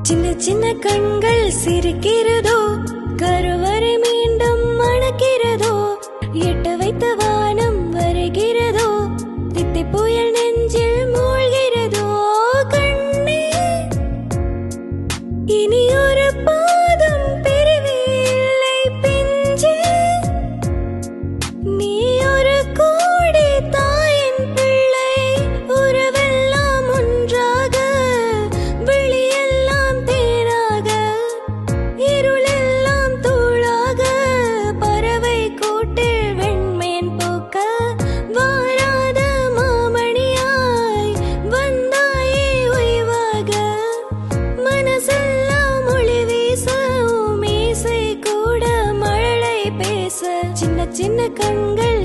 சின்ன சின்ன கண்கள் சிரிக்கிறதோ, கருவறை மீண்டும் மணக்கிறதோ, எட்ட வைத்த வானம் வருகிறதோ, தித்தை புயல் நெஞ்சில் மூழ்கிறதோ. கண்ணே, இனி ஒரு பாதம் பிரிவில்லை பிஞ்சே, நீ ஒரு கோடி தாயின் பிள்ளை. உறவெல்லாம் ஒன்றாக, வெளியெல்லாம் தேனாக, இருளெல்லாம் தூளாக, பறவை கூட்டில் வெண்மேன் பூக்க, வாராத மாமணியாய் வந்தாயே ஓய்வாக. மனசெல்லாம் ஒளி வீச, மீசை கூட மழலை பேச, சின்ன சின்ன கண்கள்